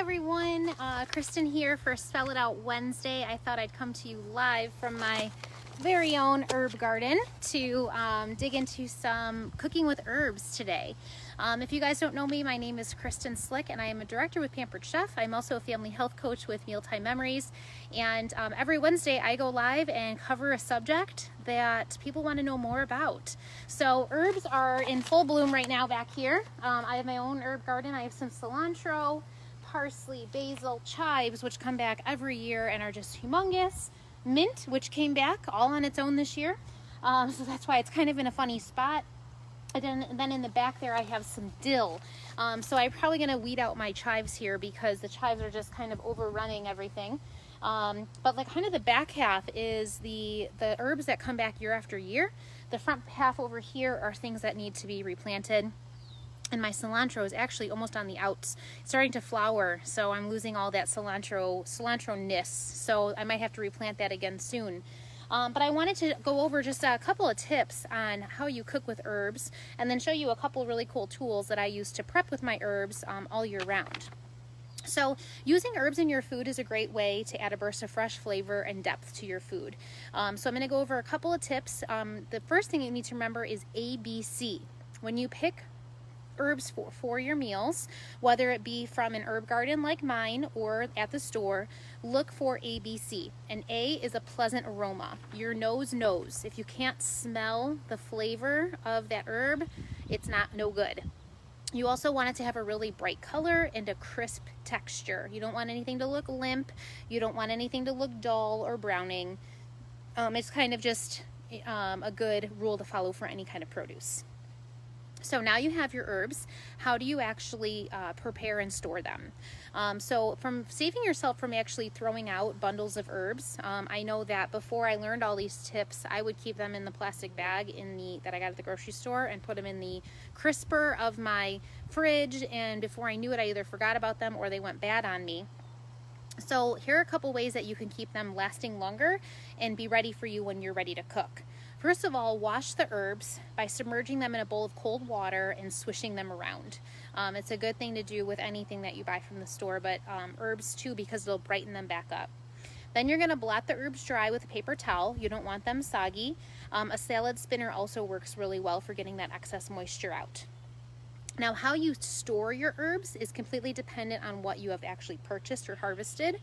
everyone, Kristen here for Spell It Out Wednesday. I thought I'd come to you live from my very own herb garden to dig into some cooking with herbs today. If you guys don't know me, my name is Kristen Slick and I am a director with Pampered Chef. I'm also a family health coach with Mealtime Memories, and every Wednesday I go live and cover a subject that people want to know more about. So herbs are in full bloom right now back here. I have my own herb garden. I have some cilantro, parsley, basil, chives, which come back every year and are just humongous. Mint, which came back all on its own this year. So that's why it's kind of in a funny spot. And then in the back there I have some dill. So I'm probably going to weed out my chives here because the chives are just kind of overrunning everything. But like kind of the back half is the herbs that come back year after year. The front half over here are things that need to be replanted. And my cilantro is actually almost on the outs, starting to flower, so I'm losing all that cilantro-ness, so I might have to replant that again soon. But I wanted to go over just a couple of tips on how you cook with herbs, and then show you a couple really cool tools that I use to prep with my herbs all year round. So using herbs in your food is a great way to add a burst of fresh flavor and depth to your food. So I'm going to go over a couple of tips. The first thing you need to remember is ABC. When you pick herbs for your meals, whether it be from an herb garden like mine or at the store, look for ABC. And A is a pleasant aroma. Your nose knows. If you can't smell the flavor of that herb, it's no good. You also want it to have a really bright color and a crisp texture. You don't want anything to look limp. You don't want anything to look dull or browning. It's kind of just a good rule to follow for any kind of produce. So now you have your herbs. How do you actually prepare and store them? So from saving yourself from actually throwing out bundles of herbs, I know that before I learned all these tips, I would keep them in the plastic bag that I got at the grocery store and put them in the crisper of my fridge, and before I knew it, I either forgot about them or they went bad on me. So here are a couple ways that you can keep them lasting longer and be ready for you when you're ready to cook. First of all, wash the herbs by submerging them in a bowl of cold water and swishing them around. It's a good thing to do with anything that you buy from the store, but herbs too, because it'll brighten them back up. Then you're going to blot the herbs dry with a paper towel. You don't want them soggy. A salad spinner also works really well for getting that excess moisture out. Now, how you store your herbs is completely dependent on what you have actually purchased or harvested.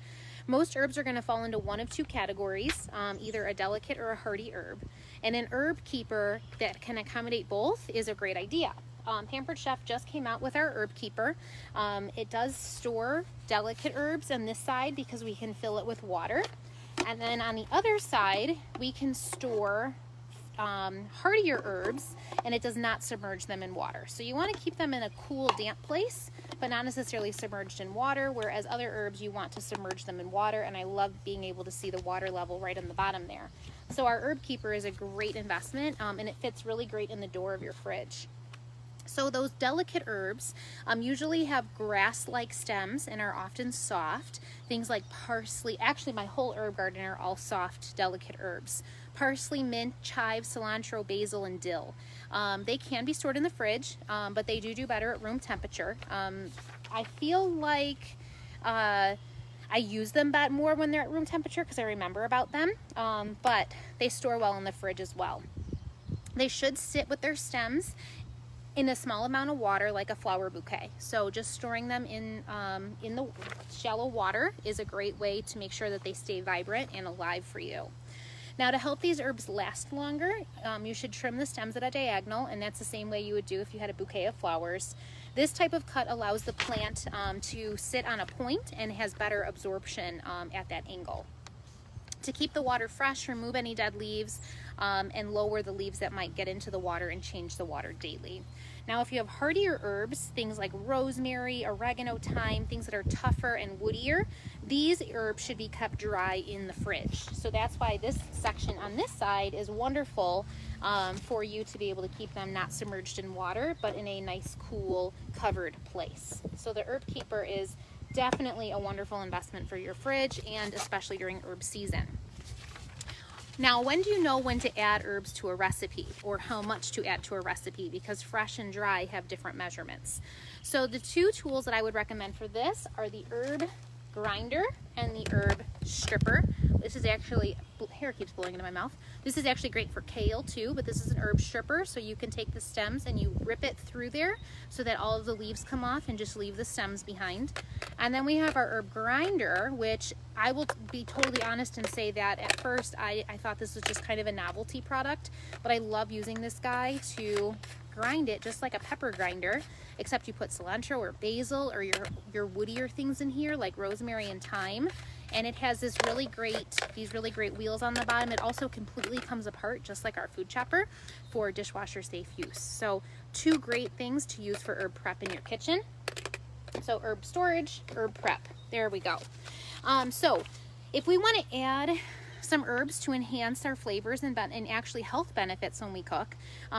Most herbs are going to fall into one of two categories, either a delicate or a hardy herb. And an herb keeper that can accommodate both is a great idea. Pampered Chef just came out with our herb keeper. It does store delicate herbs on this side because we can fill it with water. And then on the other side, we can store hardier herbs, and it does not submerge them in water. So you want to keep them in a cool, damp place, but not necessarily submerged in water, whereas other herbs you want to submerge them in water, and I love being able to see the water level right on the bottom there. So our herb keeper is a great investment, and it fits really great in the door of your fridge. So those delicate herbs usually have grass-like stems and are often soft. Things like parsley, actually my whole herb garden are all soft, delicate herbs. Parsley, mint, chive, cilantro, basil, and dill. They can be stored in the fridge, but they do better at room temperature. I feel like I use them more when they're at room temperature because I remember about them, but they store well in the fridge as well. They should sit with their stems in a small amount of water, like a flower bouquet. So just storing them in the shallow water is a great way to make sure that they stay vibrant and alive for you. Now, to help these herbs last longer, you should trim the stems at a diagonal, and that's the same way you would do if you had a bouquet of flowers. This type of cut allows the plant to sit on a point and has better absorption at that angle. To keep the water fresh, remove any dead leaves and lower the leaves that might get into the water and change the water daily. Now, if you have hardier herbs, things like rosemary, oregano, thyme, things that are tougher and woodier, these herbs should be kept dry in the fridge. So that's why this section on this side is wonderful for you to be able to keep them not submerged in water, but in a nice, cool, covered place. So the herb keeper is definitely a wonderful investment for your fridge, and especially during herb season. Now, when do you know when to add herbs to a recipe or how much to add to a recipe? Because fresh and dry have different measurements. So the two tools that I would recommend for this are the herb grinder and the herb stripper. This is actually, hair keeps blowing into my mouth. This is actually great for kale too, but this is an herb stripper, so you can take the stems and you rip it through there so that all of the leaves come off and just leave the stems behind. And then we have our herb grinder, which I will be totally honest and say that at first I thought this was just kind of a novelty product, but I love using this guy to grind it just like a pepper grinder, except you put cilantro or basil or your woodier things in here like rosemary and thyme. And it has these really great wheels on the bottom. It also completely comes apart just like our food chopper for dishwasher safe use. So two great things to use for herb prep in your kitchen. So herb storage, herb prep, there we go. So if we want to add some herbs to enhance our flavors and actually health benefits when we cook,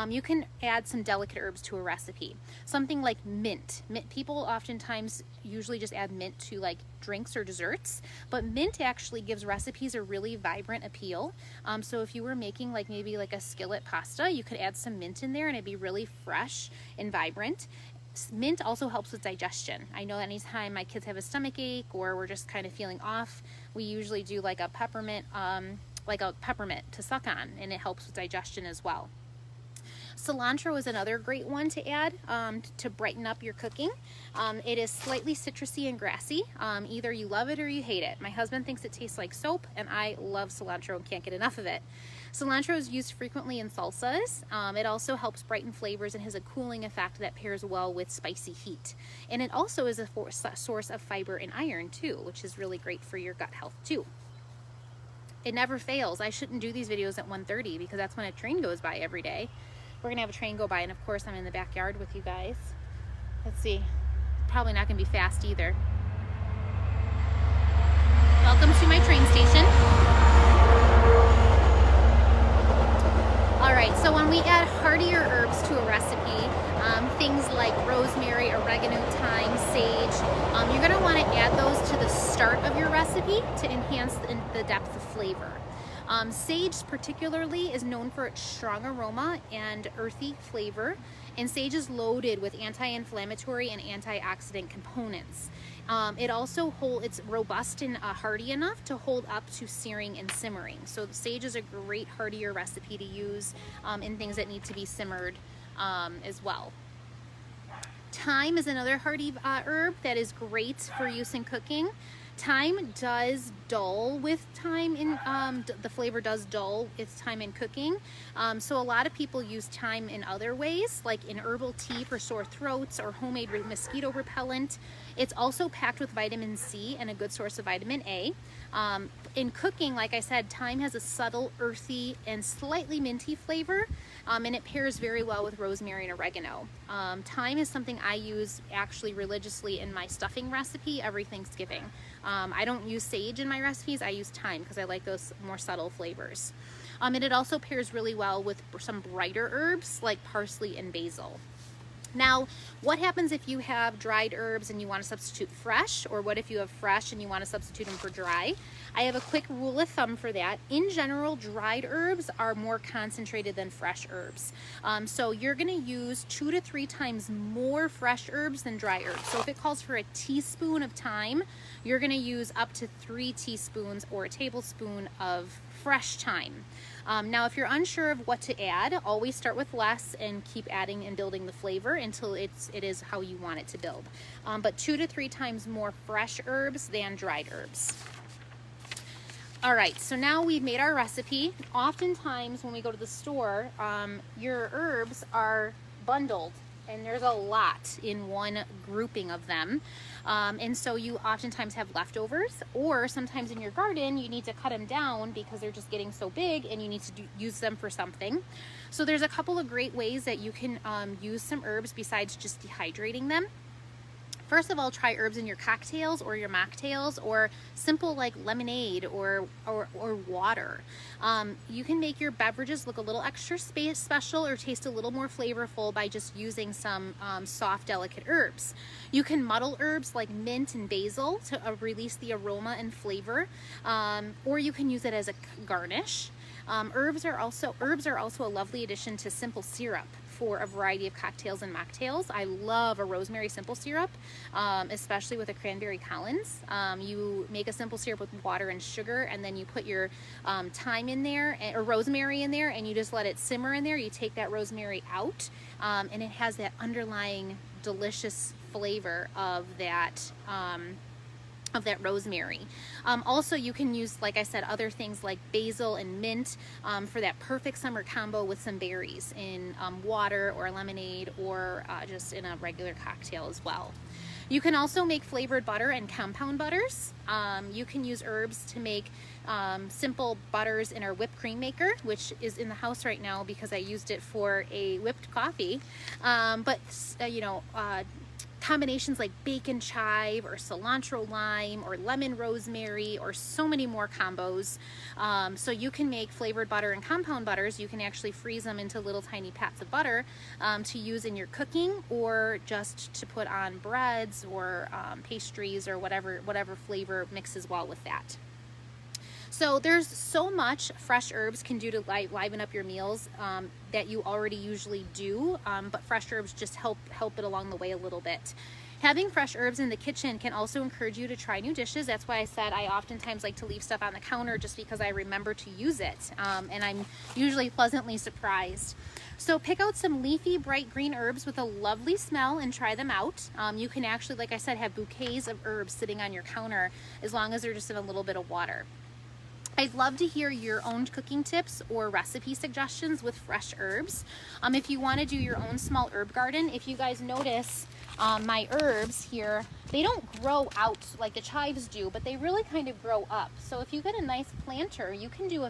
you can add some delicate herbs to a recipe. Something like mint. People oftentimes usually just add mint to like drinks or desserts, but mint actually gives recipes a really vibrant appeal. So if you were making like maybe like a skillet pasta, you could add some mint in there and it'd be really fresh and vibrant. Mint also helps with digestion. I know anytime my kids have a stomach ache or we're just kind of feeling off, we usually do like a peppermint to suck on, and it helps with digestion as well. Cilantro is another great one to add to brighten up your cooking. It is slightly citrusy and grassy. Either you love it or you hate it. My husband thinks it tastes like soap, and I love cilantro and can't get enough of it. Cilantro is used frequently in salsas. It also helps brighten flavors and has a cooling effect that pairs well with spicy heat. And it also is a source of fiber and iron too, which is really great for your gut health too. It never fails. I shouldn't do these videos at 1:30 because that's when a train goes by every day. We're gonna have a train go by, and of course I'm in the backyard with you guys. Let's see, probably not gonna be fast either. Welcome to my train station. All right, so when we add heartier herbs to a recipe, things like rosemary, oregano, thyme, sage, you're gonna wanna add those to the start of your recipe to enhance the depth of flavor. Sage particularly is known for its strong aroma and earthy flavor, and sage is loaded with anti-inflammatory and antioxidant components. It's robust and hardy enough to hold up to searing and simmering. So sage is a great heartier recipe to use in things that need to be simmered as well. Thyme is another hardy herb that is great for use in cooking. Thyme does dull with time in, the flavor does dull with time in cooking. So a lot of people use thyme in other ways, like in herbal tea for sore throats or homemade mosquito repellent. It's also packed with vitamin C and a good source of vitamin A. In cooking, like I said, thyme has a subtle, earthy, and slightly minty flavor, and it pairs very well with rosemary and oregano. Thyme is something I use actually religiously in my stuffing recipe every Thanksgiving. I don't use sage in my recipes, I use thyme because I like those more subtle flavors. And it also pairs really well with some brighter herbs like parsley and basil. Now, what happens if you have dried herbs and you want to substitute fresh, or what if you have fresh and you want to substitute them for dry? I have a quick rule of thumb for that. In general, dried herbs are more concentrated than fresh herbs. So you're going to use 2 to 3 times more fresh herbs than dry herbs. So if it calls for a teaspoon of thyme, you're going to use up to 3 teaspoons or a tablespoon of fresh thyme. Now, if you're unsure of what to add, always start with less and keep adding and building the flavor until it is how you want it to build. But 2 to 3 times more fresh herbs than dried herbs. All right, so now we've made our recipe. Oftentimes when we go to the store, your herbs are bundled, and there's a lot in one grouping of them. And so you oftentimes have leftovers, or sometimes in your garden you need to cut them down because they're just getting so big and you need to use them for something. So there's a couple of great ways that you can use some herbs besides just dehydrating them. First of all, try herbs in your cocktails or your mocktails, or simple like lemonade or water. You can make your beverages look a little extra special or taste a little more flavorful by just using some soft, delicate herbs. You can muddle herbs like mint and basil to release the aroma and flavor, or you can use it as a garnish. Herbs are also a lovely addition to simple syrup for a variety of cocktails and mocktails. I love a rosemary simple syrup, especially with a cranberry Collins. You make a simple syrup with water and sugar, and then you put your thyme in there, or rosemary in there, and you just let it simmer in there. You take that rosemary out, and it has that underlying delicious flavor of that rosemary. Also, you can use, like I said, other things like basil and mint for that perfect summer combo with some berries in water or lemonade, or just in a regular cocktail as well. You can also make flavored butter and compound butters. You can use herbs to make simple butters in our whipped cream maker, which is in the house right now because I used it for a whipped coffee. Combinations like bacon chive or cilantro lime or lemon rosemary, or so many more combos. So you can make flavored butter and compound butters. You can actually freeze them into little tiny pats of butter to use in your cooking, or just to put on breads or pastries, or whatever flavor mixes well with that. So there's so much fresh herbs can do to liven up your meals that you already usually do, but fresh herbs just help it along the way a little bit. Having fresh herbs in the kitchen can also encourage you to try new dishes. That's why I said I oftentimes like to leave stuff on the counter, just because I remember to use it, and I'm usually pleasantly surprised. So pick out some leafy, bright green herbs with a lovely smell and try them out. You can actually, like I said, have bouquets of herbs sitting on your counter as long as they're just in a little bit of water. I'd love to hear your own cooking tips or recipe suggestions with fresh herbs. If you want to do your own small herb garden, if you guys notice my herbs here, they don't grow out like the chives do, but they really kind of grow up. So if you get a nice planter, you can do a